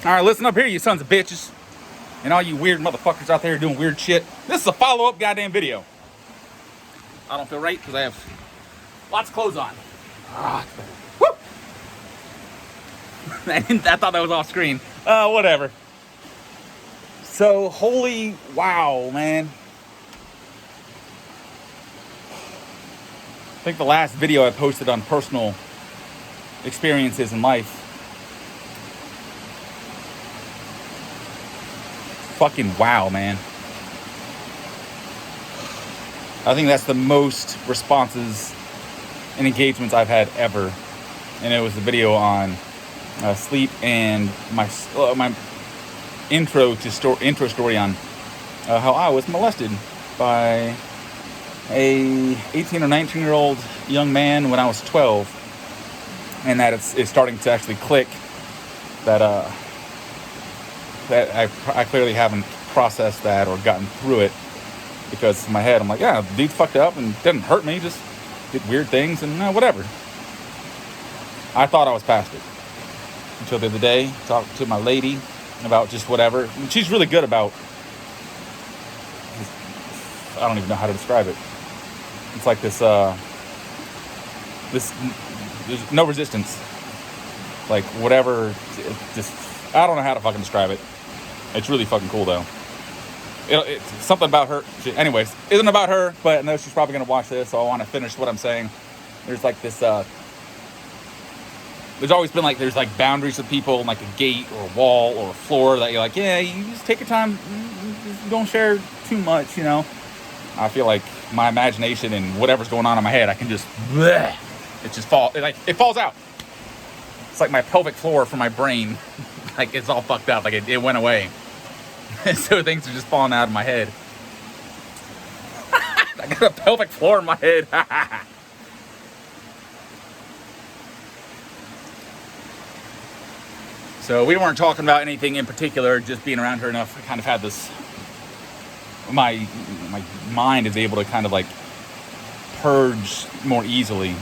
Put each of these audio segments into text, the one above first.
All right, listen up here, you sons of bitches. And all you weird motherfuckers out there doing weird shit. This is a follow-up goddamn video. I don't feel right because I have lots of clothes on. Woo! I thought that was off screen. Whatever. So, holy wow, man. I think the last video I posted on personal experiences in life. Fucking wow, man. I think that's the most responses and engagements I've had ever. And it was a video on sleep and my intro story on how I was molested by a 18 or 19-year-old young man when I was 12, and that it's starting to actually click that that I clearly haven't processed that or gotten through it, because in my head I'm like, yeah, the dude fucked up and didn't hurt me, just did weird things and whatever. I thought I was past it until the other day. Talked to my lady about just whatever. And she's really good about, I don't even know how to describe it. It's like this there's no resistance. Like whatever, just, I don't know how to fucking describe it. It's really fucking cool though. It's something about her. Anyways, isn't about her, but I know she's probably gonna watch this, so I want to finish what I'm saying. There's like this. There's always been like there's like boundaries with people, like a gate or a wall or a floor that you're like, yeah, you just take your time, just don't share too much, you know. I feel like my imagination and whatever's going on in my head, I can just, bleh, it just it falls out. It's like my pelvic floor for my brain, like it's all fucked up, like it went away. So things are just falling out of my head. I got a pelvic floor in my head. So we weren't talking about anything in particular, just being around her enough. I kind of had this, my mind is able to kind of like purge more easily.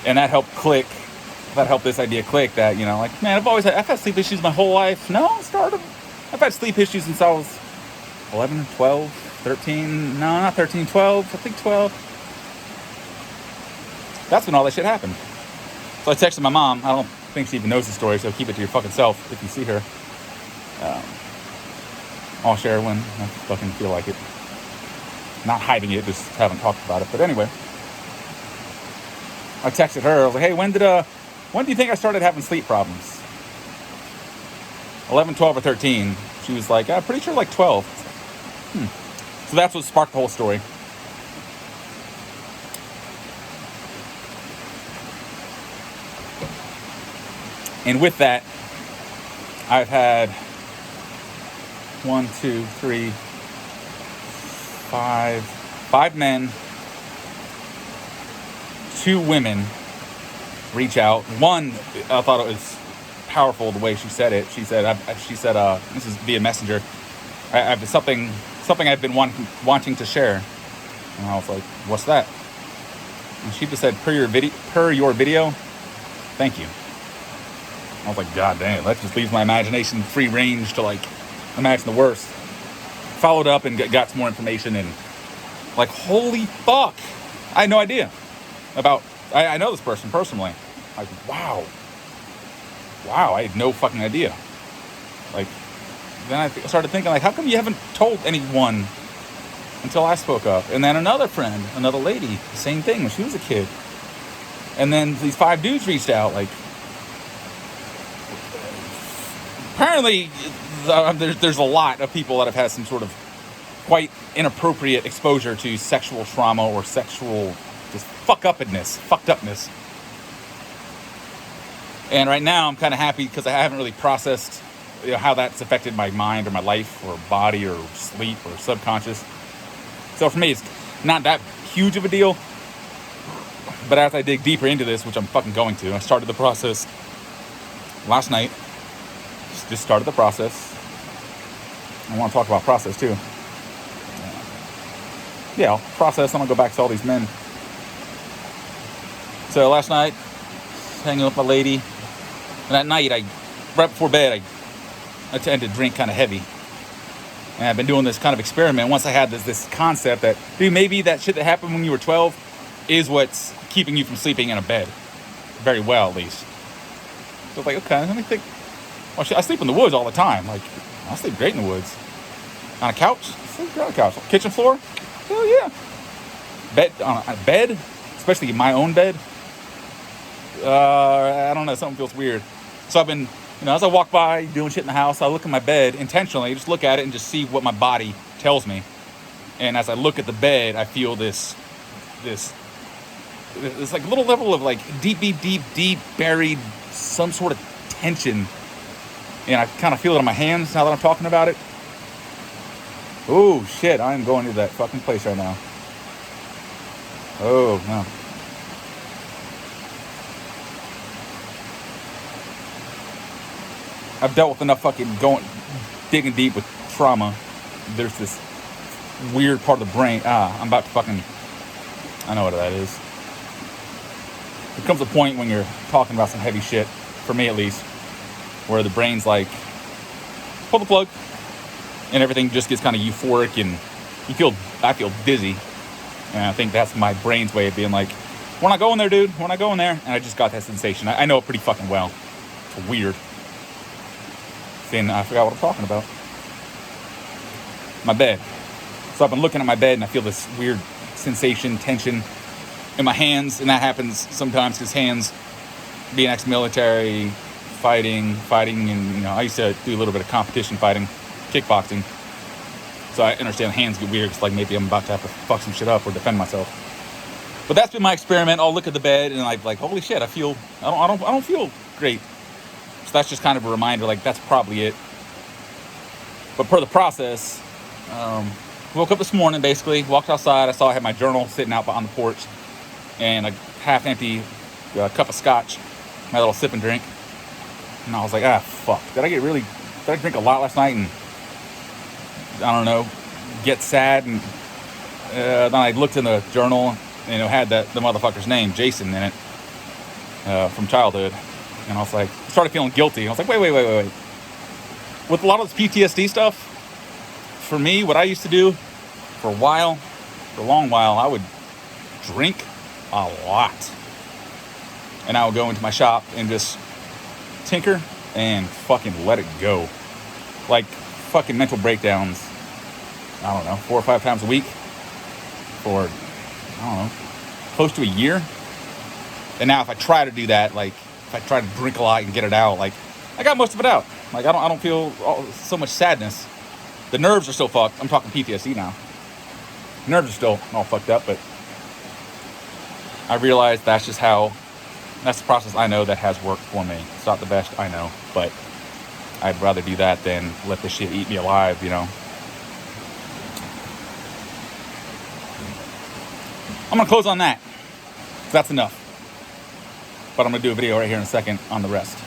And that helped this idea click that, you know, like, man, I've had sleep issues my whole life. No, I've had sleep issues since I was 11, 12, 13. No, not 13, 12. I think 12. That's when all that shit happened. So I texted my mom. I don't think she even knows the story, so keep it to your fucking self if you see her. I'll share when I fucking feel like it. Not hiding it, just haven't talked about it. But anyway, I texted her. I was like, hey, when do you think I started having sleep problems? 11, 12, or 13. She was like, I'm pretty sure like 12. So that's what sparked the whole story. And with that, I've had 5 men, 2 women reach out. One, I thought it was powerful the way she said it. She said, this is via Messenger. I have something I've been wanting to share. And I was like, what's that? And she just said, per your video, thank you. I was like, God damn, that just leaves my imagination free range to like imagine the worst. Followed up and got some more information, and like, holy fuck, I had no idea about. I know this person personally. Like, wow, I had no fucking idea. Like, then I started thinking, like, how come you haven't told anyone until I spoke up? And then another friend, another lady, the same thing when she was a kid. And then these 5 dudes reached out, like. Apparently, there's a lot of people that have had some sort of quite inappropriate exposure to sexual trauma or sexual just fucked upness. And right now, I'm kind of happy because I haven't really processed, you know, how that's affected my mind or my life or body or sleep or subconscious. So for me, it's not that huge of a deal. But as I dig deeper into this, which I'm fucking going to, I started the process last night. Just started the process. I want to talk about process too. Yeah, process. I'm gonna go back to all these men. So last night, hanging with my lady, and at night, right before bed, I tend to drink kind of heavy. And I've been doing this kind of experiment. Once I had this concept that, dude, maybe that shit that happened when you were 12 is what's keeping you from sleeping in a bed. Very well, at least. So it's like, okay, let me think. Well, shit, I sleep in the woods all the time. Like, I sleep great in the woods. On a couch? I sleep great on a couch. Kitchen floor? Hell yeah. On a bed? Especially my own bed? I don't know. Something feels weird. So I've been, as I walk by doing shit in the house, I look at my bed intentionally, just look at it and just see what my body tells me. And as I look at the bed, I feel this like little level of like deep buried some sort of tension. And I kind of feel it on my hands now that I'm talking about it. Oh shit, I am going to that fucking place right now. Oh no. I've dealt with enough fucking digging deep with trauma. There's this weird part of the brain. I'm about to I know what that is. There comes a point when you're talking about some heavy shit, for me at least, where the brain's like, pull the plug, and everything just gets kind of euphoric, and I feel dizzy. And I think that's my brain's way of being like, we're not going there, dude. We're not going there. And I just got that sensation. I know it pretty fucking well. It's weird. Then I forgot what I'm talking about. My bed. So I've been looking at my bed and I feel this weird sensation, tension in my hands. And that happens sometimes because hands, being ex-military, fighting, and I used to do a little bit of competition fighting, kickboxing. So I understand hands get weird. It's like maybe I'm about to have to fuck some shit up or defend myself. But that's been my experiment. I'll look at the bed and I'm like, holy shit, I don't feel great. So that's just kind of a reminder, like that's probably it. But per the process, woke up this morning, basically, walked outside. I saw I had my journal sitting out on the porch and a half empty cup of scotch, my little sip and drink. And I was like, fuck. Did I drink a lot last night and, I don't know, get sad? And then I looked in the journal and it had the motherfucker's name, Jason, in it, from childhood. And I was like, started feeling guilty. I was like, wait. With a lot of this PTSD stuff, for me, what I used to do for a long while, I would drink a lot. And I would go into my shop and just tinker and fucking let it go. Like fucking mental breakdowns, I don't know, 4 or 5 times a week for, I don't know, close to a year. And now if I try to do that, like if I try to drink a lot and get it out, like I got most of it out. Like I don't feel so much sadness. The nerves are still fucked. I'm talking PTSD now. Nerves are still all fucked up, but I realized that's the process I know that has worked for me. It's not the best, I know, but I'd rather do that than let this shit eat me alive, I'm gonna close on that. That's enough. But I'm gonna do a video right here in a second on the rest.